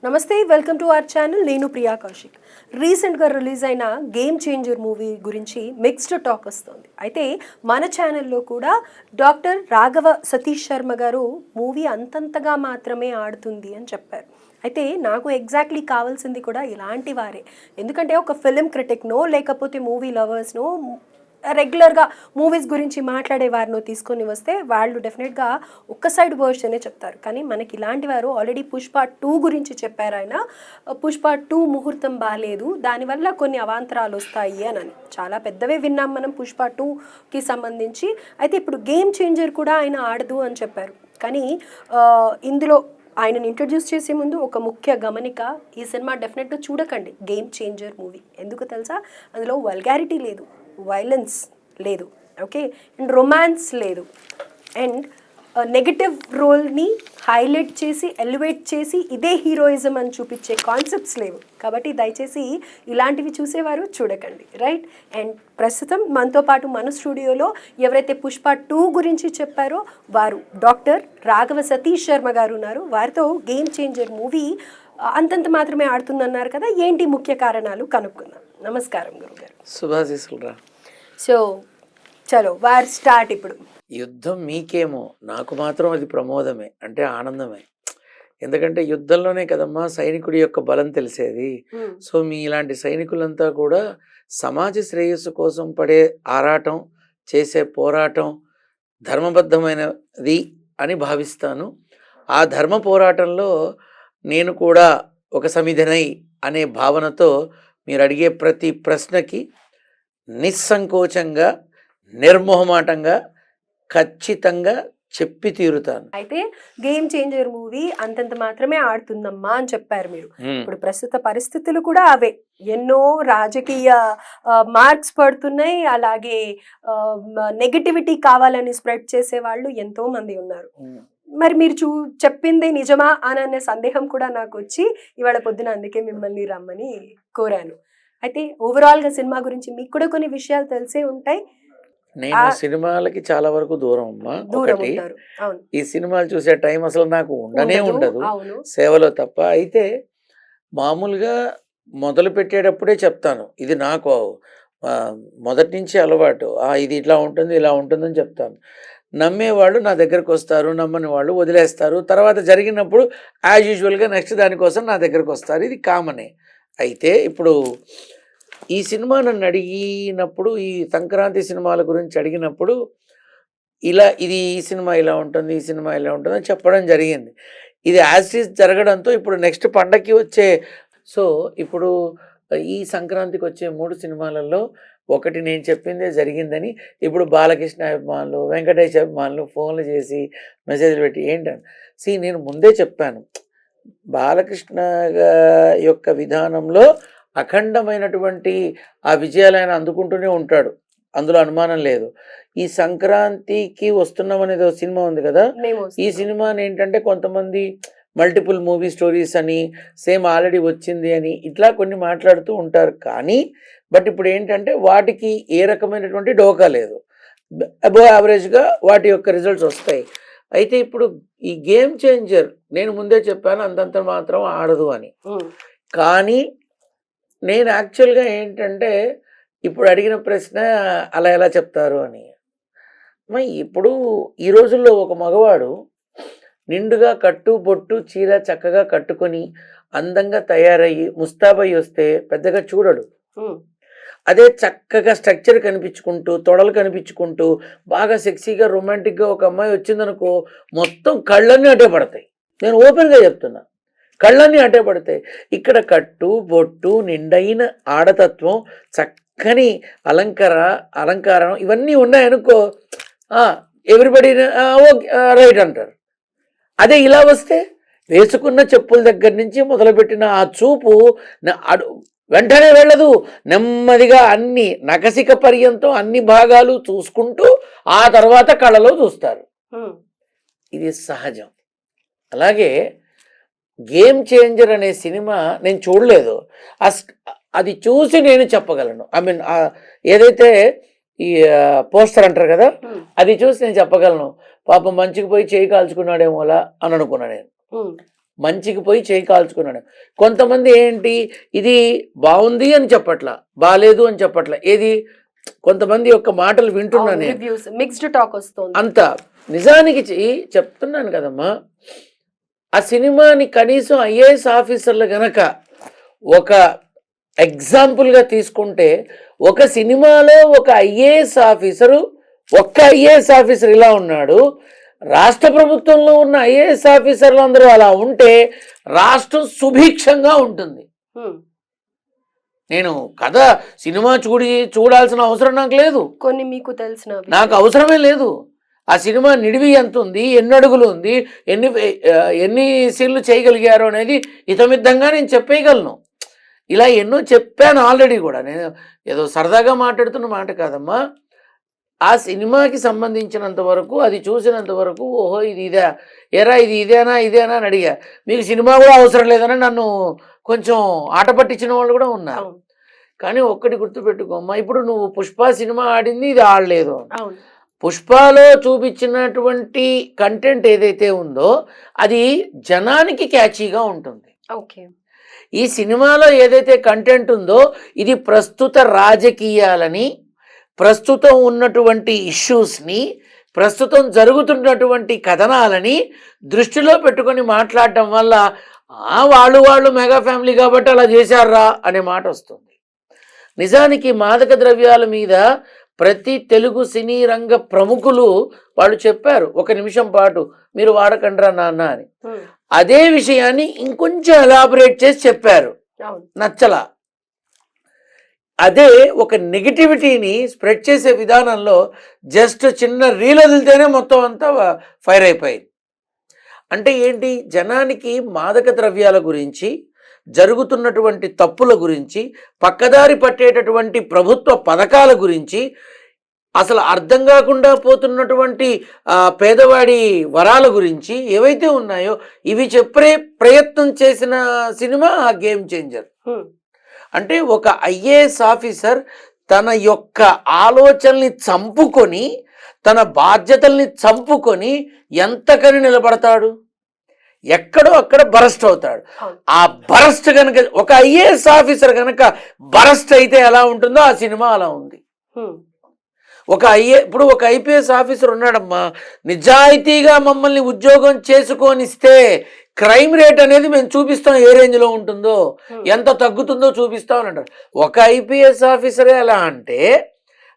నమస్తే, welcome to our channel. నేను ప్రియా కౌశిక్. రీసెంట్గా రిలీజ్ అయిన గేమ్ చేంజర్ మూవీ గురించి మిక్స్డ్ టాక్ వస్తుంది. అయితే మన ఛానల్లో కూడా డాక్టర్ రాఘవ సతీష్ శర్మ గారు మూవీ అంతంతగా మాత్రమే ఆడుతుంది అని చెప్పారు. అయితే నాకు ఎగ్జాక్ట్లీ కావాల్సింది కూడా ఇలాంటి వారే. ఎందుకంటే ఒక ఫిలిం క్రిటిక్నో లేకపోతే మూవీ లవర్స్నో రెగ్యులర్గా మూవీస్ గురించి మాట్లాడే వారినో తీసుకొని వస్తే వాళ్ళు డెఫినెట్గా ఒక్క సైడ్ వర్షనే చెప్తారు. కానీ మనకి ఇలాంటి వారు ఆల్రెడీ పుష్ప 2 గురించి చెప్పారు. ఆయన పుష్ప 2 ముహూర్తం బాగాలేదు, దానివల్ల కొన్ని అవాంతరాలు వస్తాయి అని చాలా పెద్దవే విన్నాం మనం పుష్ప 2కి సంబంధించి. అయితే ఇప్పుడు గేమ్ చేంజర్ కూడా ఆయన ఆడదు అని చెప్పారు. కానీ ఇందులో ఆయనను ఇంట్రడ్యూస్ చేసే ముందు ఒక ముఖ్య గమనిక, ఈ సినిమా డెఫినెట్గా చూడకండి. గేమ్ చేంజర్ మూవీ ఎందుకు తెలుసా? అందులో వల్గారిటీ లేదు, వైలెన్స్ లేదు, ఓకే, అండ్ రొమాన్స్ లేదు, అండ్ నెగటివ్ రోల్ని హైలైట్ చేసి ఎలివేట్ చేసి ఇదే హీరోయిజం అని చూపించే కాన్సెప్ట్స్ లేవు. కాబట్టి దయచేసి ఇలాంటివి చూసేవారు చూడకండి, రైట్? అండ్ ప్రస్తుతం మనతో పాటు మన స్టూడియోలో ఎవరైతే పుష్ప 2 గురించి చెప్పారో వారు డాక్టర్ రాఘవ సతీష్ శర్మ గారు ఉన్నారు. వారితో గేమ్ చేంజర్ మూవీ అంతంత మాత్రమే ఆడుతుందన్నారు కదా, ఏంటి ముఖ్య కారణాలు కనుక్కుందాం. నమస్కారం గురుగారు. శుభాశీస్సులు రా. సో చలో వార్ స్టార్ట్. ఇప్పుడు యుద్ధం మీకేమో, నాకు మాత్రం అది ప్రమోదమే, అంటే ఆనందమే. ఎందుకంటే యుద్ధంలోనే కదమ్మా సైనికుడి యొక్క బలం తెలిసేది. సో మీ ఇలాంటి సైనికులంతా కూడా సమాజ శ్రేయస్సు కోసం పడే ఆరాటం, చేసే పోరాటం ధర్మబద్ధమైనది అని భావిస్తాను. ఆ ధర్మ పోరాటంలో నేను కూడా ఒక సమిధనై అనే భావనతో మీరు అడిగే ప్రతి ప్రశ్నకి నిస్సంకోచంగా, నిర్మోహమాటంగా, ఖచ్చితంగా చెప్పి తీరుతాను. అయితే గేమ్ చేంజర్ మూవీ అంతంత మాత్రమే ఆడుతుందమ్మా అని చెప్పారు మీరు. ఇప్పుడు ప్రస్తుత పరిస్థితులు కూడా అవే. ఎన్నో రాజకీయ మార్క్స్ పడుతున్నాయి, అలాగే నెగటివిటీ కావాలని స్ప్రెడ్ చేసే వాళ్ళు ఎంతో మంది ఉన్నారు. మరి మీరు చెప్పింది నిజమా అని అనే సందేహం కూడా నాకు వచ్చి ఇవాళ పొద్దున అందుకే మిమ్మల్ని రమ్మని కోరాను. అయితే ఓవరాల్గా సినిమా గురించి మీకు కూడా కొన్ని విషయాలు తెలిసే ఉంటాయి. నేను సినిమాలకి చాలా వరకు దూరం అమ్మా. ఒకటి, ఈ సినిమాలు చూసే టైం అసలు నాకు ఉండనే ఉండదు సేవలో తప్ప. అయితే మామూలుగా మొదలు పెట్టేటప్పుడే చెప్తాను, ఇది నాకు మొదటి నుంచి అలవాటు, ఇది ఇట్లా ఉంటుంది ఇలా ఉంటుందని చెప్తాను. నమ్మేవాళ్ళు నా దగ్గరకు వస్తారు, నమ్మని వాళ్ళు వదిలేస్తారు. తర్వాత జరిగినప్పుడు యాజ్ యూజువల్గా నెక్స్ట్ దానికోసం నా దగ్గరకు వస్తారు. ఇది కామనే. అయితే ఇప్పుడు ఈ సినిమా నన్ను అడిగినప్పుడు, ఈ సంక్రాంతి సినిమాల గురించి అడిగినప్పుడు ఇది ఈ సినిమా ఇలా ఉంటుంది, ఈ సినిమా ఇలా ఉంటుంది అని చెప్పడం జరిగింది. ఇది యాజ్ ఈజ్ జరగడంతో ఇప్పుడు నెక్స్ట్ పండగకి వచ్చే, సో ఇప్పుడు ఈ సంక్రాంతికి వచ్చే 3 సినిమాలలో ఒకటి నేను చెప్పిందే జరిగిందని ఇప్పుడు బాలకృష్ణ అభిమానులు, వెంకటేష్ అభిమానులు ఫోన్లు చేసి మెసేజ్లు పెట్టి ఏంటని నేను ముందే చెప్పాను, బాలకృష్ణ యొక్క విధానంలో అఖండమైనటువంటి ఆ విజయాలు ఆయన అందుకుంటూనే ఉంటాడు, అందులో అనుమానం లేదు. ఈ సంక్రాంతికి వస్తున్నాం అనేది సినిమా ఉంది కదా, ఈ సినిమాని ఏంటంటే కొంతమంది మల్టిపుల్ మూవీ స్టోరీస్ అని, సేమ్ ఆల్రెడీ వచ్చింది అని ఇట్లా కొన్ని మాట్లాడుతూ ఉంటారు. కానీ బట్ ఇప్పుడు ఏంటంటే వాటికి ఏ రకమైనటువంటి డోకా లేదు, అబోవ్ యావరేజ్గా వాటి యొక్క రిజల్ట్స్ వస్తాయి. అయితే ఇప్పుడు ఈ గేమ్ చేంజర్ నేను ముందే చెప్పాను అంతంత మాత్రం ఆడదు అని. కానీ నేను యాక్చువల్గా ఏంటంటే ఇప్పుడు అడిగిన ప్రశ్న అలా ఎలా చెప్తారు అని. ఇప్పుడు ఈ రోజుల్లో ఒక మగవాడు నిండుగా కట్టు బొట్టు చీర చక్కగా కట్టుకొని అందంగా తయారయ్యి ముస్తాబయ్యి వస్తే పెద్దగా చూడడు. అదే చక్కగా స్ట్రక్చర్ కనిపించుకుంటూ, తొడలు కనిపించుకుంటూ, బాగా సెక్సీగా రొమాంటిక్గా ఒక అమ్మాయి వచ్చిందనుకో మొత్తం కళ్ళన్నీ అటే పడతాయి. నేను ఓపెన్గా చెప్తున్నా, కళ్ళన్నీ అటే పడతాయి. ఇక్కడ కట్టు బొట్టు, నిండైన ఆడతత్వం, చక్కని అలంకారం ఇవన్నీ ఉన్నాయనుకో, ఎవ్రీబడి ఓకే రైట్ అంటారు. అదే ఇలా వస్తే వేసుకున్న చెప్పుల దగ్గర నుంచి మొదలుపెట్టిన ఆ చూపు వెంటనే వెళ్ళదు, నెమ్మదిగా అన్ని నకసిక పర్యంతం అన్ని భాగాలు చూసుకుంటూ ఆ తర్వాత కళ్ళలో చూస్తారు. ఇది సహజం. అలాగే గేమ్ చేంజర్ అనే సినిమా నేను చూడలేదు, అది చూసి నేను చెప్పగలను. ఏదైతే ఈ పోస్టర్ అంటారు కదా, అది చూసి నేను చెప్పగలను, పాపం మంచికి పోయి చేయి కాల్చుకున్నాడేమోలా అని అనుకున్నా నేను. మంచికి పోయి చేయి కాల్చుకున్నాడు. కొంతమంది ఏంటి ఇది బాగుంది అని చెప్పట్లా, బాలేదు అని చెప్పట్లా, ఏది కొంతమంది యొక్క మాటలు వింటున్నాను నేను. మిక్స్డ్ టాక్ వస్తుంది అంత నిజానికి చెప్తున్నాను కదమ్మా, ఆ సినిమాని కనీసం ఐఏఎస్ ఆఫీసర్లు గనక ఒక ఎగ్జాంపుల్గా తీసుకుంటే, ఒక సినిమాలో ఒక ఐఏఎస్ ఆఫీసరు, ఒక్క ఐఏఎస్ ఆఫీసర్ ఇలా ఉన్నాడు, రాష్ట్ర ప్రభుత్వంలో ఉన్న ఐఏఎస్ ఆఫీసర్లు అందరూ అలా ఉంటే రాష్ట్రం సుభిక్షంగా ఉంటుంది. నేను కథ సినిమా చూడాల్సిన అవసరం నాకు లేదు, కొన్ని మీకు తెలిసిన నాకు అవసరమే లేదు. ఆ సినిమా నిడివి ఎంత ఉంది, ఎన్ని అడుగులు ఉంది, ఎన్ని సీన్లు చేయగలిగారు అనేది ఇతమిద్దంగా నేను చెప్పేయగలను. ఇలా ఎన్నో చెప్పాను ఆల్రెడీ కూడా. నేను ఏదో సరదాగా మాట్లాడుతున్న మాట కాదమ్మా. ఆ సినిమాకి సంబంధించినంత వరకు, అది చూసినంత వరకు, ఓహో ఇది ఇదే, ఎరా ఇది ఇదేనా అని అడిగా. మీకు సినిమా కూడా అవసరం లేదని నన్ను కొంచెం ఆట పట్టించిన వాళ్ళు కూడా ఉన్నారు. కానీ ఒక్కటి గుర్తుపెట్టుకోమ్మా, ఇప్పుడు నువ్వు పుష్ప సినిమా ఆడింది, ఇది ఆడలేదు. పుష్పలో చూపించినటువంటి కంటెంట్ ఏదైతే ఉందో అది జనానికి క్యాచీగా ఉంటుంది. ఈ సినిమాలో ఏదైతే కంటెంట్ ఉందో ఇది ప్రస్తుత రాజకీయాలని, ప్రస్తుతం ఉన్నటువంటి ఇష్యూస్ని, ప్రస్తుతం జరుగుతున్నటువంటి కథనాలని దృష్టిలో పెట్టుకొని మాట్లాడటం వల్ల వాళ్ళు మెగా ఫ్యామిలీ కాబట్టి అలా చేశారా అనే మాట వస్తుంది. నిజానికి మాదక ద్రవ్యాల మీద ప్రతి తెలుగు సినీ రంగ ప్రముఖులు వాళ్ళు చెప్పారు, 1 నిమిషం పాటు మీరు వాడకండ్రా నాన్న అని. అదే విషయాన్ని ఇంకొంచెం ఎలాబరేట్ చేసి చెప్పారు, నచ్చలా. అదే ఒక నెగిటివిటీని స్ప్రెడ్ చేసే విధానంలో జస్ట్ చిన్న రీల్ వదిలితేనే మొత్తం అంతా ఫైర్ అయిపోయింది. అంటే ఏంటి, జనానికి మాదక ద్రవ్యాల గురించి, జరుగుతున్నటువంటి తప్పుల గురించి, పక్కదారి పట్టేటటువంటి ప్రభుత్వ పథకాల గురించి, అసలు అర్థం కాకుండా పోతున్నటువంటి పేదవాడి వరాల గురించి ఏవైతే ఉన్నాయో ఇవి చెప్పే ప్రయత్నం చేసిన సినిమా గేమ్ చేంజర్. అంటే ఒక ఐఏఎస్ ఆఫీసర్ తన యొక్క ఆలోచనల్ని చంపుకొని, తన బాధ్యతల్ని చంపుకొని ఎంతకని నిలబడతాడు, ఎక్కడో అక్కడ బరస్ట్ అవుతాడు. ఆ బరస్ట్ కనుక ఒక ఐఏఎస్ ఆఫీసర్ కనుక బరస్ట్ అయితే ఎలా ఉంటుందో ఆ సినిమా అలా ఉంది. ఇప్పుడు ఒక ఐపీఎస్ ఆఫీసర్ ఉన్నాడమ్మా, నిజాయితీగా మమ్మల్ని ఉద్యోగం చేసుకొనిస్తే క్రైమ్ రేట్ అనేది మేము చూపిస్తాం, ఏ రేంజ్లో ఉంటుందో, ఎంత తగ్గుతుందో చూపిస్తాం అని అంటారు. ఒక ఐపీఎస్ ఆఫీసరే ఎలా అంటే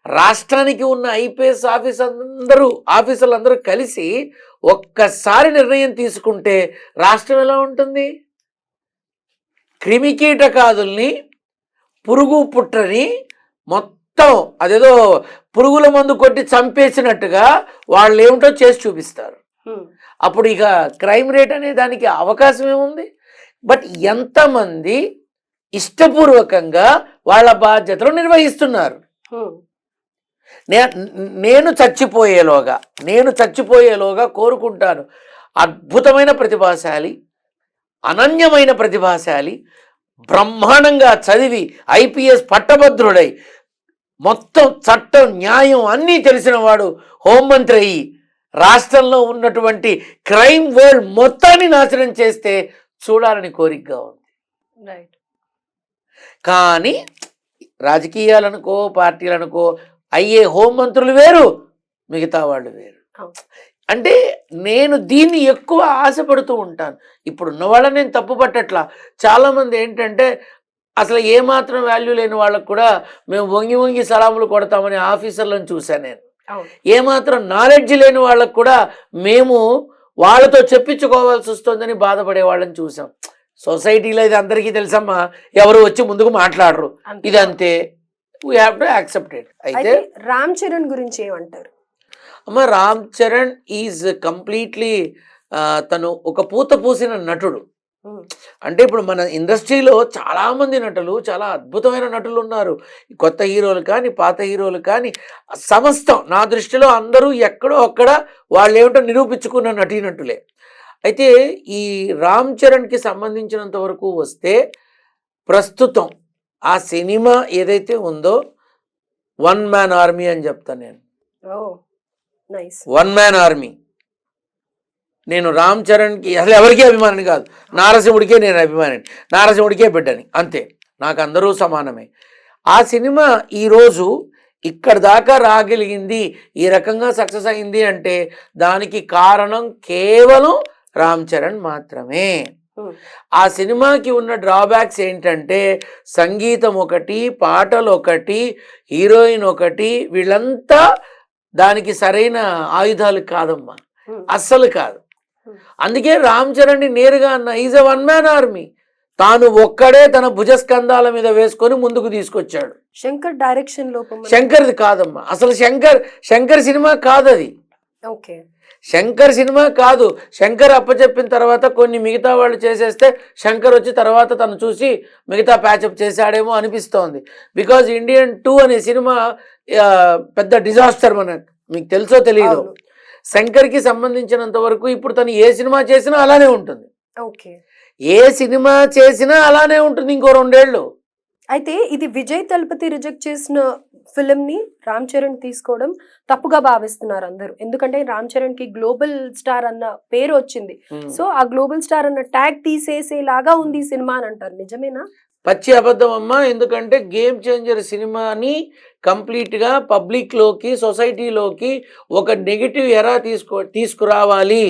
రాష్ట్రానికి ఉన్న ఐపీఎస్ ఆఫీసర్లు అందరూ కలిసి ఒక్కసారి నిర్ణయం తీసుకుంటే రాష్ట్రం ఎలా ఉంటుంది? క్రిమికీటకాదుల్ని, పురుగు పుట్రని మొత్తం అదేదో పురుగుల మందు కొట్టి చంపేసినట్టుగా వాళ్ళు ఏమిటో చేసి చూపిస్తారు. అప్పుడు ఇక క్రైమ్ రేట్ అనే దానికి అవకాశం ఏముంది? బట్ ఎంతమంది ఇష్టపూర్వకంగా వాళ్ళ బాధ్యతలు నిర్వహిస్తున్నారు? నేను చచ్చిపోయేలోగా కోరుకుంటాను, అద్భుతమైన ప్రతిభాశాలి, అనన్యమైన ప్రతిభాశాలి, బ్రహ్మాండంగా చదివి ఐపీఎస్ పట్టభద్రుడై మొత్తం చట్టం, న్యాయం అన్నీ తెలిసిన వాడు హోంమంత్రి అయ్యి రాష్ట్రంలో ఉన్నటువంటి క్రైమ్ వరల్డ్ మొత్తాన్ని నాశనం చేస్తే చూడాలని కోరికగా ఉంది. కానీ రాజకీయాలనుకో, పార్టీలనుకో అయ్యే హోంమంత్రులు వేరు, మిగతా వాళ్ళు వేరు. అంటే నేను దీన్ని ఎక్కువ ఆశపడుతూ ఉంటాను. ఇప్పుడున్న వాళ్ళని నేను తప్పు పట్టట్లా. చాలామంది ఏంటంటే అసలు ఏమాత్రం వాల్యూ లేని వాళ్ళకు కూడా మేము వంగి సలాములు కొడతామని ఆఫీసర్లను చూశాను నేను. ఏమాత్రం నాలెడ్జ్ లేని వాళ్ళకు కూడా మేము వాళ్ళతో చెప్పించుకోవాల్సి వస్తుందని బాధపడే వాళ్ళని చూసాం. సొసైటీలో ఇది అందరికీ తెలుసమ్మా, ఎవరు వచ్చి ముందుకు మాట్లాడరు, ఇదంతే, we have to accept it. అయితే రామ్ చరణ్ గురించి ఏమంటారు అమ్మ? రామ్ చరణ్ ఈజ్ కంప్లీట్లీ తను ఒక పూత పూసిన నటుడు. అంటే ఇప్పుడు మన ఇండస్ట్రీలో చాలామంది నటులు, చాలా అద్భుతమైన నటులు ఉన్నారు, కొత్త హీరోలు కానీ పాత హీరోలు కానీ, సమస్తం నా దృష్టిలో అందరూ ఎక్కడో అక్కడ వాళ్ళు ఏమిటో నిరూపించుకున్న నటీనటులే. అయితే ఈ రామ్ చరణ్కి సంబంధించినంత వరకు వస్తే ప్రస్తుతం ఆ సినిమా ఏదైతే ఉందో 1 మ్యాన్ ఆర్మీ అని చెప్తాను నేను. 1 మ్యాన్ ఆర్మీ నేను రామ్ చరణ్కి అసలు ఎవరికీ అభిమాని కాదు, నారసింహుడికే నేను అభిమాని, నారసింహుడికే బిడ్డని, అంతే, నాకు అందరూ సమానమే. ఆ సినిమా ఈరోజు ఇక్కడ దాకా రాగలిగింది, ఈ రకంగా సక్సెస్ అయింది అంటే దానికి కారణం కేవలం రామ్ చరణ్ మాత్రమే. ఆ సినిమాకి ఉన్న డ్రాబ్యాక్స్ ఏంటంటే సంగీతం ఒకటి, పాటలు ఒకటి, హీరోయిన్ ఒకటి, వీళ్ళంతా దానికి సరైన ఆయుధాలు కాదమ్మా, అస్సలు కాదు. అందుకే రామ్ చరణ్ని నేరుగా అన్న, is a one man army, తాను ఒక్కడే తన భుజస్కంధాల మీద వేసుకొని ముందుకు తీసుకొచ్చాడు. శంకర్ డైరెక్షన్ లోపం, శంకర్ది కాదమ్మా, అసలు శంకర్ సినిమా కాదు అది. ఓకే, శంకర్ సినిమా కాదు. శంకర్ అప్పచెప్పిన తర్వాత కొన్ని మిగతా వాళ్ళు చేసేస్తే శంకర్ వచ్చి తర్వాత తను చూసి మిగతా ప్యాచప్ చేశాడేమో అనిపిస్తోంది. బికాజ్ ఇండియన్ 2 అనే సినిమా పెద్ద డిజాస్టర్, మీకు తెలుసో తెలియదు. శంకర్కి సంబంధించినంత వరకు ఇప్పుడు తను ఏ సినిమా చేసినా అలానే ఉంటుంది. ఓకే, ఏ సినిమా చేసినా అలానే ఉంటుంది ఇంకో 2 ఏళ్ళు. అయితే ఇది విజయ్ తలపతి రిజెక్ట్ చేసిన ఫిల్మ్ ని రామ్ చరణ్ తీసుకోవడం తప్పుగా భావిస్తున్నారు అందరూ. ఎందుకంటే రామ్ చరణ్ కి గ్లోబల్ స్టార్ అన్న పేరు వచ్చింది, సో ఆ గ్లోబల్ స్టార్ అన్న ట్యాగ్ తీసేసేలాగా ఉంది ఈ సినిమా అని అంటారు. నిజమేనా? పచ్చి అబద్ధం అమ్మా. ఎందుకంటే గేమ్ చేంజర్ సినిమాని కంప్లీట్గా పబ్లిక్లోకి, సొసైటీలోకి ఒక నెగిటివ్ ఎరా తీసుకురావాలి,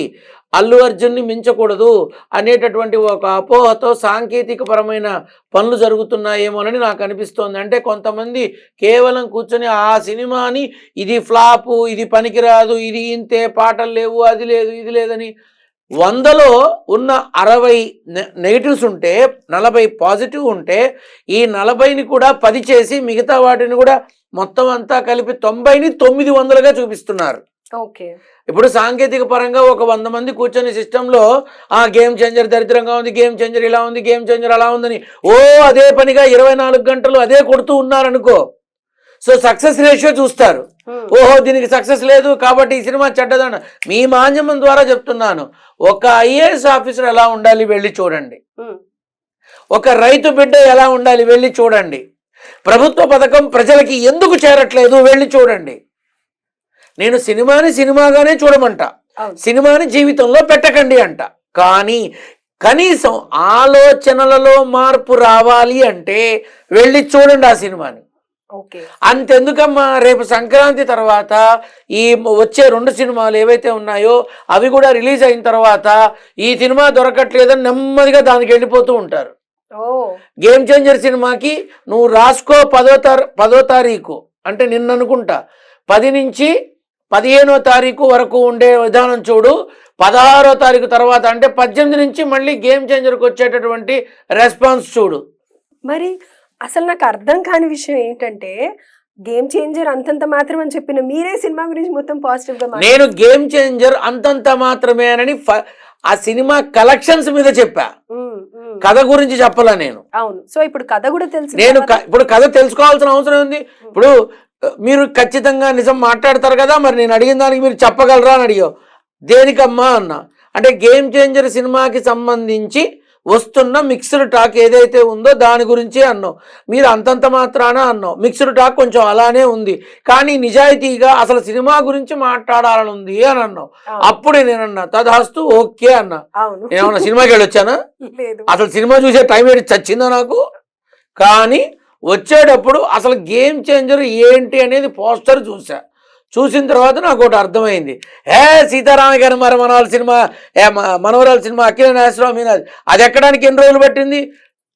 అల్లు అర్జున్ని మించకూడదు అనేటటువంటి ఒక అపోహతో సాంకేతిక పరమైన పనులు జరుగుతున్నాయేమోనని నాకు అనిపిస్తోంది. అంటే కొంతమంది కేవలం కూర్చొని ఆ సినిమాని ఇది ఫ్లాపు, ఇది పనికిరాదు, ఇది ఇంతే, పాటలు లేవు, అది లేదు, ఇది లేదని 100లో ఉన్న 60 నెగిటివ్స్ ఉంటే 40 పాజిటివ్ ఉంటే ఈ 40ని కూడా 10 చేసి మిగతా వాటిని కూడా మొత్తం అంతా కలిపి 90ని 900గా చూపిస్తున్నారు. ఓకే, ఇప్పుడు సాంకేతిక పరంగా ఒక 100 మంది కూర్చొని సిస్టంలో గేమ్ చేంజర్ దరిద్రంగా ఉంది, గేమ్ చేంజర్ ఇలా ఉంది, గేమ్ చేంజర్ అలా ఉందని అదే పనిగా 24 గంటలు అదే కొడుతూ ఉన్నారనుకో, సో సక్సెస్ రేషియో చూస్తారు. దీనికి సక్సెస్ లేదు కాబట్టి ఈ సినిమా చెడ్డదన్న. మీ మాధ్యమం ద్వారా చెప్తున్నాను, ఒక ఐఏఎస్ ఆఫీసర్ ఎలా ఉండాలి వెళ్ళి చూడండి, ఒక రైతు బిడ్డ ఎలా ఉండాలి వెళ్ళి చూడండి, ప్రభుత్వ పథకం ప్రజలకి ఎందుకు చేరట్లేదు వెళ్ళి చూడండి. నేను సినిమాని సినిమాగానే చూడమంట, సినిమాని జీవితంలో పెట్టకండి అంట. కానీ కనీసం ఆలోచనలలో మార్పు రావాలి అంటే వెళ్ళి చూడండి ఆ సినిమాని. అంతెందుకమ్మా, రేపు సంక్రాంతి తర్వాత ఈ వచ్చే 2 సినిమాలు ఏవైతే ఉన్నాయో అవి కూడా రిలీజ్ అయిన తర్వాత ఈ సినిమా దొరకట్లేదని నెమ్మదిగా దానికి వెళ్ళిపోతూ ఉంటారు. గేమ్ చేంజర్ సినిమాకి నువ్వు రాసుకో 10వ తారీఖు అంటే నిన్న అనుకుంటా, 10 నుంచి 15వ తారీఖు వరకు ఉండే విధానం చూడు, 16వ తారీఖు తర్వాత అంటే 18 నుంచి మళ్ళీ గేమ్ చేంజర్కి వచ్చేటటువంటి రెస్పాన్స్ చూడు. మరి అసలు నాకు అర్థం కాని విషయం ఏంటంటే, గేమ్ చేంజర్ అంతంత మాత్రం అని చెప్పిన మీరే సినిమా గురించి మొత్తం పాజిటివ్ గా నేను గేమ్ చేంజర్ అంతంత మాత్రమే అని ఆ సినిమా కలెక్షన్స్ మీద చెప్పా, కథ గురించి చెప్పలా నేను. అవును, సో ఇప్పుడు కథ కూడా తెలుసు. నేను ఇప్పుడు కథ తెలుసుకోవాల్సిన అవసరం ఉంది. ఇప్పుడు మీరు ఖచ్చితంగా నిజం మాట్లాడతారు కదా, మరి నేను అడిగిన దానికి మీరు చెప్పగలరా అని అడిగావు. దేనికమ్మా అన్నా అంటే గేమ్ చేంజర్ సినిమాకి సంబంధించి వస్తున్న మిక్స్డ్ టాక్ ఏదైతే ఉందో దాని గురించి అన్నావు. మీరు అంతంత మాత్రాన అన్నావు, మిక్స్డ్ టాక్ కొంచెం అలానే ఉంది, కానీ నిజాయితీగా అసలు సినిమా గురించి మాట్లాడాలని ఉంది అని అన్నావు. అప్పుడే నేనన్నా తదాస్తు ఓకే అన్నా. నేనేమన్నా సినిమాకి వెళ్ళొచ్చానా? అసలు సినిమా చూసే టైం ఏంటి చచ్చిందా నాకు? కానీ వచ్చేటప్పుడు అసలు గేమ్ చేంజర్ ఏంటి అనేది పోస్టర్ చూసిన తర్వాత నాకు ఒకటి అర్థమైంది. సీతారామ గారి మనవరాల సినిమా, మనవరాల సినిమా అఖిల నాగేశ్వరరావు మీనాది, అది ఎక్కడానికి ఎన్ని రోజులు పట్టింది?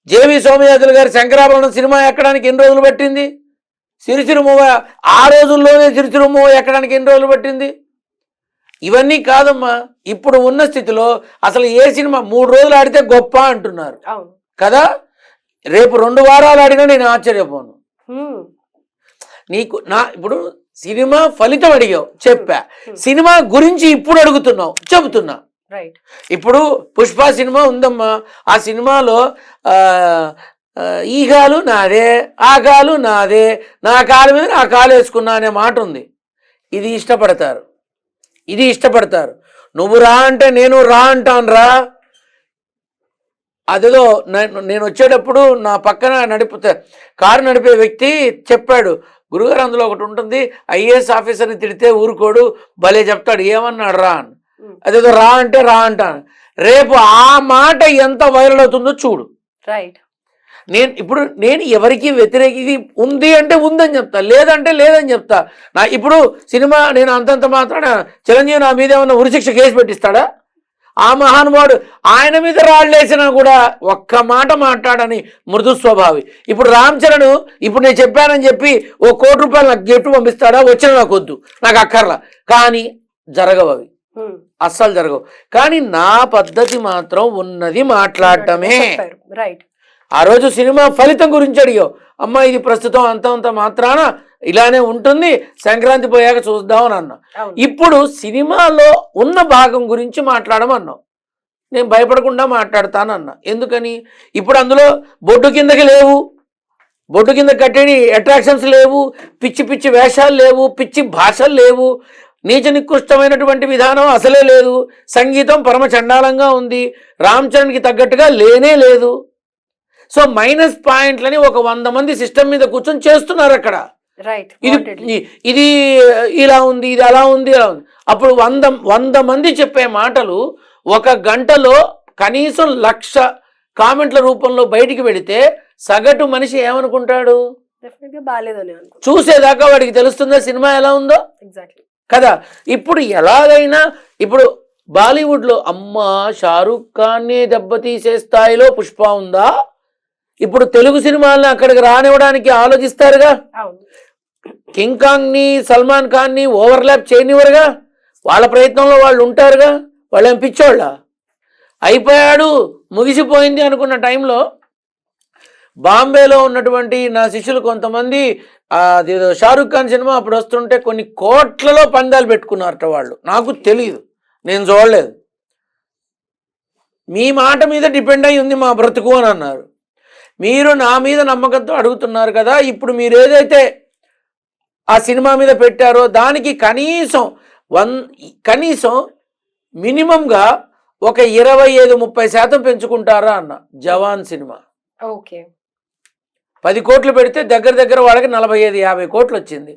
జేవి సోమయాజులు గారి శంకరాభరణం సినిమా ఎక్కడానికి ఎన్ని రోజులు పట్టింది? సిరిసిరుమూవ ఆ రోజుల్లోనే సిరిసిరుమూవ ఎక్కడానికి ఎన్ని రోజులు పట్టింది? ఇవన్నీ కాదమ్మా, ఇప్పుడు ఉన్న స్థితిలో అసలు ఏ సినిమా 3 రోజులు ఆడితే గొప్ప అంటున్నారు కదా, రేపు 2 వారాలు ఆడినా నేను ఆశ్చర్యపోను. నీకు ఇప్పుడు సినిమా ఫలితం అడిగావు, చెప్పా. సినిమా గురించి ఇప్పుడు అడుగుతున్నావు, చెబుతున్నా. ఇప్పుడు పుష్ప సినిమా ఉందమ్మా, ఆ సినిమాలో ఈ కాలు నాదే, ఆ కాలు నాదే, నా కాలు మీద నా కాలు వేసుకున్నా అనే మాట ఉంది. ఇది ఇష్టపడతారు. నువ్వు రా అంటే నేను రా అంటాను రా. అదిలో నేను వచ్చేటప్పుడు నా పక్కన కారు నడిపే వ్యక్తి చెప్పాడు, గురుగారు అందులో ఒకటి ఉంటుంది, ఐఏఎస్ ఆఫీసర్ని తిడితే ఊరుకోడు, భలే చెప్తాడు, ఏమన్నాడు రా అని. అదేదో రా అంటే రా అంటాను. రేపు ఆ మాట ఎంత వైరల్ అవుతుందో చూడు. రైట్. నేను ఎవరికి వ్యతిరేకి ఉంది అంటే ఉందని చెప్తా, లేదంటే లేదని చెప్తా. ఇప్పుడు సినిమా నేను అంతంత మాత్రాన చిరంజీవి నా మీద ఏమన్నా ఉరిశిక్ష కేసు పెట్టిస్తాడా? ఆ మహానుభావుడు ఆయన మీద రాళ్ళేసినా కూడా ఒక్క మాట మాట్లాడని మృదు స్వభావి. ఇప్పుడు రామ్ చరణ్ ఇప్పుడు నేను చెప్పానని చెప్పి ఓ ₹1 కోటి నాకు గిఫ్ట్ పంపిస్తాడా? వచ్చిన నాకు వద్దు, నాకు అక్కర్లా. కానీ జరగవు అవి, అస్సలు జరగవు. కానీ నా పద్ధతి మాత్రం ఉన్నది మాట్లాడటమే. రైట్. ఆ రోజు సినిమా ఫలితం గురించి అడిగావు, అమ్మ ఇది ప్రస్తుతం అంత మాత్రాన ఇలానే ఉంటుంది, సంక్రాంతి పోయాక చూద్దామని అన్నా. ఇప్పుడు సినిమాలో ఉన్న భాగం గురించి మాట్లాడమన్నావు, నేను భయపడకుండా మాట్లాడతానన్నా. ఎందుకని? ఇప్పుడు అందులో బొడ్డు కిందకి లేవు, బొడ్డు కింద కట్టేది అట్రాక్షన్స్ లేవు, పిచ్చి పిచ్చి వేషాలు లేవు, పిచ్చి భాషలు లేవు, నీచ నికృష్టమైనటువంటి విధానం అసలే లేదు, సంగీతం పరమ చండాలంగా ఉంది, రామ్ చరణ్కి తగ్గట్టుగా లేనే లేదు. సో మైనస్ పాయింట్లని ఒక 100 మంది సిస్టమ్ మీద కూర్చొని చేస్తున్నారు అక్కడ. ఇది ఇలా ఉంది, ఇది అలా ఉంది, అలా ఉంది. అప్పుడు 100 మంది చెప్పే మాటలు 1 గంటలో కనీసం 1,00,000 కామెంట్ల రూపంలో బయటికి వెళితే సగటు మనిషి ఏమనుకుంటాడు? చూసేదాకా వాడికి తెలుస్తుందా సినిమా ఎలా ఉందో కదా. ఇప్పుడు ఎలాగైనా ఇప్పుడు బాలీవుడ్లో అమ్మ షారూఖ్ ఖాన్ని దెబ్బతీసే స్థాయిలో పుష్ప ఉందా? ఇప్పుడు తెలుగు సినిమాలను అక్కడికి రానివ్వడానికి ఆలోచిస్తారుగా. కింగ్ కాంగ్ని సల్మాన్ ఖాన్ని ఓవర్లాప్ చేయనివ్వరుగా, వాళ్ళ ప్రయత్నంలో వాళ్ళు ఉంటారుగా. వాళ్ళు ఏం పిచ్చోళ్ళ? అయిపోయాడు ముగిసిపోయింది అనుకున్న టైంలో బాంబేలో ఉన్నటువంటి నా శిష్యులు కొంతమంది షారూఖ్ ఖాన్ సినిమా అప్పుడు వస్తుంటే కొన్ని కోట్లలో పందాలు పెట్టుకున్నారట వాళ్ళు. నాకు తెలియదు, నేను చూడలేదు. మీ మాట మీద డిపెండ్ అయి ఉంది మా బ్రతుకు అని అన్నారు. మీరు నా మీద నమ్మకంతో అడుగుతున్నారు కదా, ఇప్పుడు మీరు ఏదైతే ఆ సినిమా మీద పెట్టారో దానికి కనీసం మినిమంగా ఒక 25-30% పెంచుకుంటారా అన్న. జవాన్ సినిమా ఓకే 10 కోట్లు పెడితే దగ్గర వాళ్ళకి 45-50 కోట్లు వచ్చింది.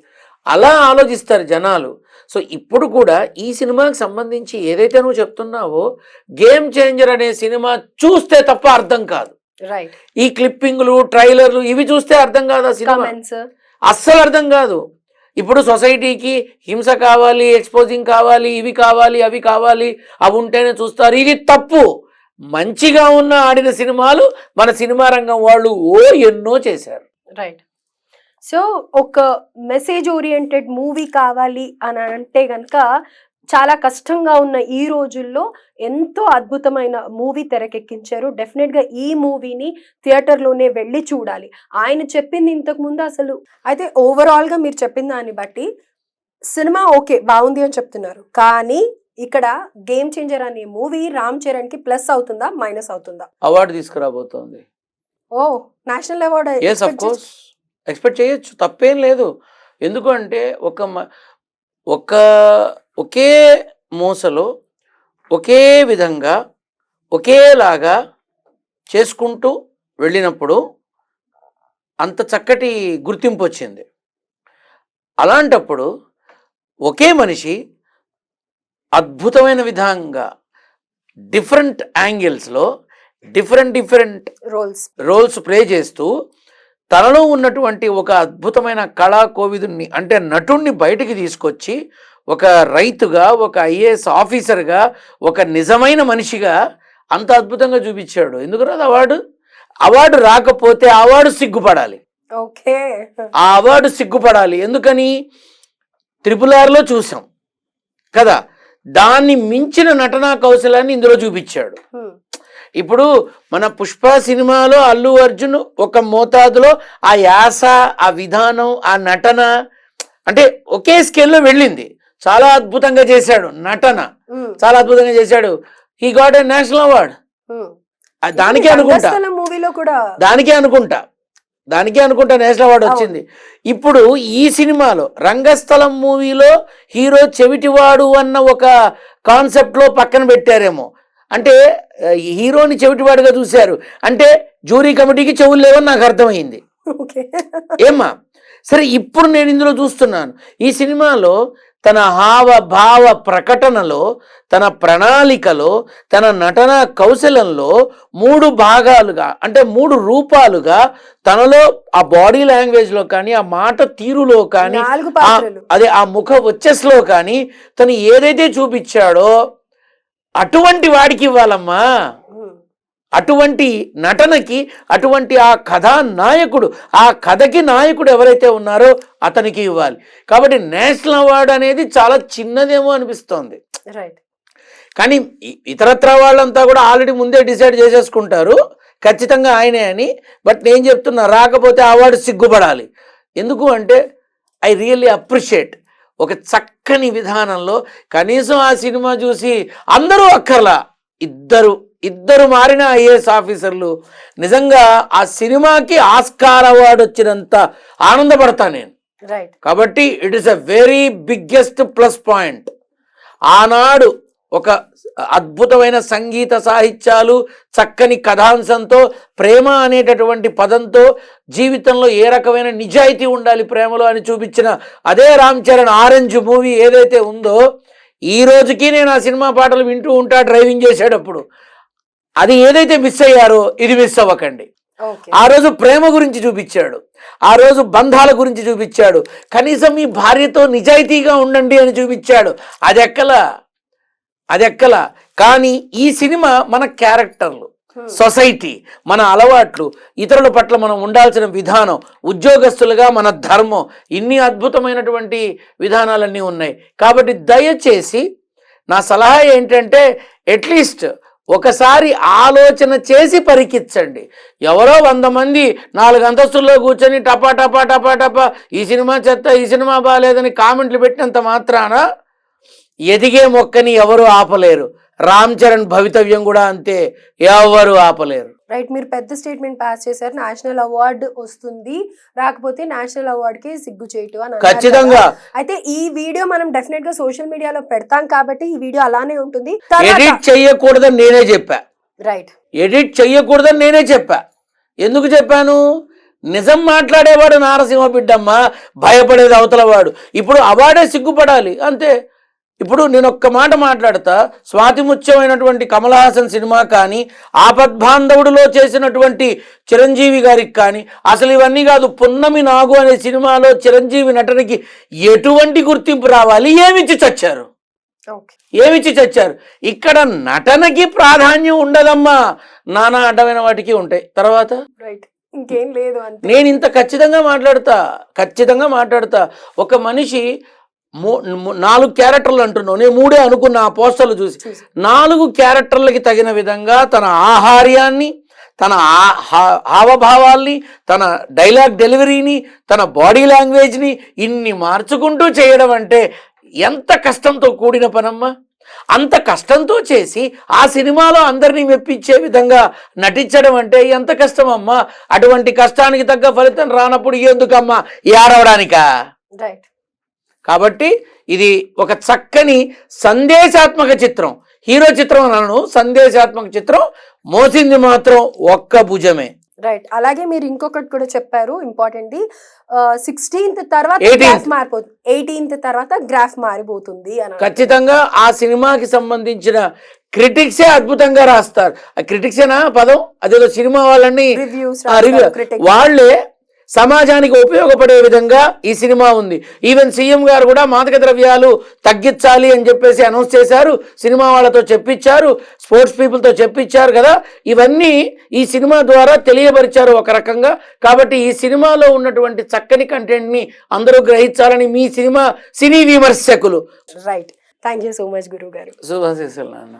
అలా ఆలోచిస్తారు జనాలు. సో ఇప్పుడు కూడా ఈ సినిమాకి సంబంధించి ఏదైతే నువ్వు చెప్తున్నావో గేమ్ చేంజర్ అనే సినిమా చూస్తే తప్ప అర్థం కాదు. ఈ క్లిప్పింగ్లు ట్రైలర్లు ఇవి చూస్తే అర్థం కాదు, ఆ సినిమా అస్సలు అర్థం కాదు. ఇప్పుడు సొసైటీకి హింస కావాలి, ఎక్స్పోజింగ్ కావాలి, ఇవి కావాలి, అవి కావాలి, అవి ఉంటేనే చూస్తారు. ఇది తప్పు. మంచిగా ఉన్న ఆడిన సినిమాలు మన సినిమా రంగం వాళ్ళు ఎన్నో చేశారు. రైట్. సో ఒక మెసేజ్ ఓరియంటెడ్ మూవీ కావాలి అని అంటే కనుక చాలా కష్టంగా ఉన్న ఈ రోజుల్లో ఎంతో అద్భుతమైన మూవీ తెరకెక్కించారు. డెఫినెట్గా ఈ మూవీని థియేటర్లోనే వెళ్ళి చూడాలి. ఆయన చెప్పింది ఇంతకుముందు అసలు అయితే ఓవరాల్గా మీరు చెప్పిన దాన్ని బట్టి సినిమా ఓకే బాగుంది అని చెప్తున్నారు, కానీ ఇక్కడ గేమ్ చేంజర్ అనే మూవీ రామ్ చరణ్ కి ప్లస్ అవుతుందా మైనస్ అవుతుందా? అవార్డు తీసుకురాబోతోంది. ఓ నేషనల్ అవార్డు ఎక్స్పెక్ట్ చేయొచ్చు, తప్పేం లేదు. ఎందుకంటే ఒకే మూసలో ఒకే విధంగా ఒకేలాగా చేసుకుంటూ వెళ్ళినప్పుడు అంత చక్కటి గుర్తింపు వచ్చింది. అలాంటప్పుడు ఒకే మనిషి అద్భుతమైన విధంగా డిఫరెంట్ యాంగిల్స్లో డిఫరెంట్ రోల్స్ ప్లే చేస్తూ తనలో ఉన్నటువంటి ఒక అద్భుతమైన కళా కోవిదుని అంటే నటుణ్ణి బయటికి తీసుకొచ్చి ఒక రైతుగా, ఒక ఐఏఎస్ ఆఫీసర్గా, ఒక నిజమైన మనిషిగా అంత అద్భుతంగా చూపించాడు. ఎందుకు రాదు అవార్డు రాకపోతే అవార్డు సిగ్గుపడాలి. ఆ అవార్డు సిగ్గుపడాలి. ఎందుకని? RRRలో చూసాం కదా, దాన్ని మించిన నటనా కౌశలాన్ని ఇందులో చూపించాడు. ఇప్పుడు మన పుష్ప సినిమాలో అల్లు అర్జున్ ఒక మోతాదులో ఆ యాస, ఆ విధానం, ఆ నటన అంటే ఒకే స్కేల్లో వెళ్ళింది. చాలా అద్భుతంగా చేశాడు, నటన చాలా అద్భుతంగా చేశాడు. He got a national award. దానికే అనుకుంటా నేషనల్ అవార్డు వచ్చింది. ఇప్పుడు ఈ సినిమాలో రంగస్థలం మూవీలో హీరో చెవిటివాడు అన్న ఒక కాన్సెప్ట్లో పక్కన పెట్టారేమో. అంటే హీరోని చెవిటివాడుగా చూశారు అంటే జ్యూరీ కమిటీకి చెవులు లేవని నాకు అర్థమైంది. ఏమ్మా సరే, ఇప్పుడు నేను ఇందులో చూస్తున్నాను ఈ సినిమాలో తన హావభావ ప్రకటనలో, తన ప్రణాళికలో, తన నటన కౌశలంలో 3 భాగాలుగా అంటే 3 రూపాలుగా తనలో ఆ బాడీ లాంగ్వేజ్లో కానీ, ఆ మాట తీరులో కానీ, అదే ఆ ముఖ వచ్చెస్లో కానీ తను ఏదైతే చూపించాడో అటువంటి వాడికి ఇవ్వాలమ్మా. అటువంటి నటనకి, అటువంటి ఆ కథా నాయకుడు, ఆ కథకి నాయకుడు ఎవరైతే ఉన్నారో అతనికి ఇవ్వాలి. కాబట్టి నేషనల్ అవార్డు అనేది చాలా చిన్నదేమో అనిపిస్తోంది. కానీ ఇతరత్ర వాళ్ళంతా కూడా ఆల్రెడీ ముందే డిసైడ్ చేసేసుకుంటారు ఖచ్చితంగా ఆయనే అని. బట్ నేను చెప్తున్నా, రాకపోతే అవార్డు సిగ్గుపడాలి. ఎందుకు అంటే ఐ రియల్లీ అప్రిషియేట్ ఒక చక్కని విధానంలో. కనీసం ఆ సినిమా చూసి అందరూ అక్కర్లా, ఇద్దరు మారిన ఐఏఎస్ ఆఫీసర్లు నిజంగా ఆ సినిమాకి ఆస్కార్ అవార్డు వచ్చినంత ఆనందపడతా నేను. కాబట్టి it is a very biggest plus point. ఆనాడు ఒక అద్భుతమైన సంగీత సాహిత్యాలు, చక్కని కథాంశంతో, ప్రేమ అనేటటువంటి పదంతో జీవితంలో ఏ రకమైన నిజాయితీ ఉండాలి ప్రేమలో అని చూపించిన అదే రామ్ చరణ్ ఆరెంజ్ మూవీ ఏదైతే ఉందో, ఈ రోజుకి నేను ఆ సినిమా పాటలు వింటూ ఉంటా డ్రైవింగ్ చేసేటప్పుడు. అది ఏదైతే మిస్ అయ్యారో ఇది మిస్ అవ్వకండి. ఆ రోజు ప్రేమ గురించి చూపించాడు, ఆ రోజు బంధాల గురించి చూపించాడు, కనీసం మీ భార్యతో నిజాయితీగా ఉండండి అని చూపించాడు. అది ఎక్కలా. కానీ ఈ సినిమా మన క్యారెక్టర్లు, సొసైటీ, మన అలవాట్లు, ఇతరుల పట్ల మనం ఉండాల్సిన విధానం, ఉద్యోగస్తులుగా మన ధర్మం, ఇన్ని అద్భుతమైనటువంటి విధానాలన్నీ ఉన్నాయి. కాబట్టి దయచేసి నా సలహా ఏంటంటే అట్లీస్ట్ ఒకసారి ఆలోచన చేసి పరికించండి. ఎవరో 100 మంది 4 అంతస్తుల్లో కూర్చొని టపా టపా టపా టపా ఈ సినిమా చెత్త, ఈ సినిమా బాగాలేదని కామెంట్లు పెట్టినంత మాత్రాన ఎదిగే మొక్కని ఎవరు ఆపలేరు. రామ్ చరణ్ భవితవ్యం కూడా అంతే, ఎవరు ఆపలేరు. రైట్, మీరు పెద్ద స్టేట్మెంట్ పాస్ చేశారు. నేషనల్ అవార్డు వస్తుంది, రాకపోతే నేషనల్ అవార్డుకి సిగ్గు చేయటం అని ఖచ్చితంగా. అయితే ఈ వీడియో మనం డెఫినెట్ గా సోషల్ మీడియాలో పెడతాం కాబట్టి ఈ వీడియో అలానే ఉంటుంది. ఎడిట్ చెయ్యకూడదని నేనే చెప్పా. రైట్, ఎడిట్ చెయ్యకూడదని నేనే చెప్పా. ఎందుకు చెప్పాను? నిజం మాట్లాడేవాడు నారసింహ బిడ్డమ్మ, భయపడేది అవతలవాడు. ఇప్పుడు అవార్డే సిగ్గుపడాలి అంతే. ఇప్పుడు నేను ఒక్క మాట మాట్లాడతా, స్వాతిముత్యమైనటువంటి కమల్ హాసన్ సినిమా కానీ, ఆపద్బాంధవుడిలో చేసినటువంటి చిరంజీవి గారికి కానీ, అసలు ఇవన్నీ కాదు, పున్నమి నాగు అనే సినిమాలో చిరంజీవి నటనకి ఎటువంటి గుర్తింపు రావాలి? ఏమిచ్చి చచ్చారు? ఇక్కడ నటనకి ప్రాధాన్యం ఉండదమ్మా, నానా అడ్డమైన వాటికి ఉంటాయి. తర్వాత ఇంకేం లేదు. నేను ఇంత ఖచ్చితంగా మాట్లాడతా. ఒక మనిషి 4 క్యారెక్టర్లు అంటున్నావు, నేను 3 అనుకున్నా ఆ పోస్టర్లు చూసి. 4 క్యారెక్టర్లకి తగిన విధంగా తన ఆహార్యాన్ని, తన హావభావాల్ని, తన డైలాగ్ డెలివరీని, తన బాడీ లాంగ్వేజ్ని ఇన్ని మార్చుకుంటూ చేయడం అంటే ఎంత కష్టంతో కూడిన పనమ్మా. అంత కష్టంతో చేసి ఆ సినిమాలో అందరినీ మెప్పించే విధంగా నటించడం అంటే ఎంత కష్టమమ్మా. అటువంటి కష్టానికి తగ్గ ఫలితం రానప్పుడు ఎందుకమ్మా ఏడవడానికా? కాబట్టి ఇది ఒక చక్కని సందేశాత్మక చిత్రం, హీరో చిత్రం అనను, సందేశాత్మక చిత్రం. మోసింది మాత్రం ఒక్క భుజమే. రైట్, అలాగే మీరు ఇంకొకటి కూడా చెప్పారు ఇంపార్టెంట్, 16th తర్వాత గ్రాఫ్ మారిపోతుంది, 18th తర్వాత గ్రాఫ్ మారిపోతుంది అని. ఖచ్చితంగా ఆ సినిమాకి సంబంధించిన క్రిటిక్సే అద్భుతంగా రాస్తారు. ఆ క్రిటిక్సేనా పదం, అదేదో సినిమా వాళ్ళని వాళ్ళే సమాజానికి ఉపయోగపడే విధంగా ఈ సినిమా ఉంది. ఈవెన్ సీఎం గారు కూడా మాదక ద్రవ్యాలు తగ్గించాలి అని చెప్పేసి అనౌన్స్ చేశారు, సినిమా వాళ్ళతో చెప్పించారు, స్పోర్ట్స్ పీపుల్తో చెప్పించారు కదా. ఇవన్నీ ఈ సినిమా ద్వారా తెలియపరిచారు ఒక రకంగా. కాబట్టి ఈ సినిమాలో ఉన్నటువంటి చక్కని కంటెంట్ని అందరూ గ్రహించాలని మీ సినీ విమర్శకులు. Right, thank you so much గురువు గారు. శుభాశీస్సులు నాన్న.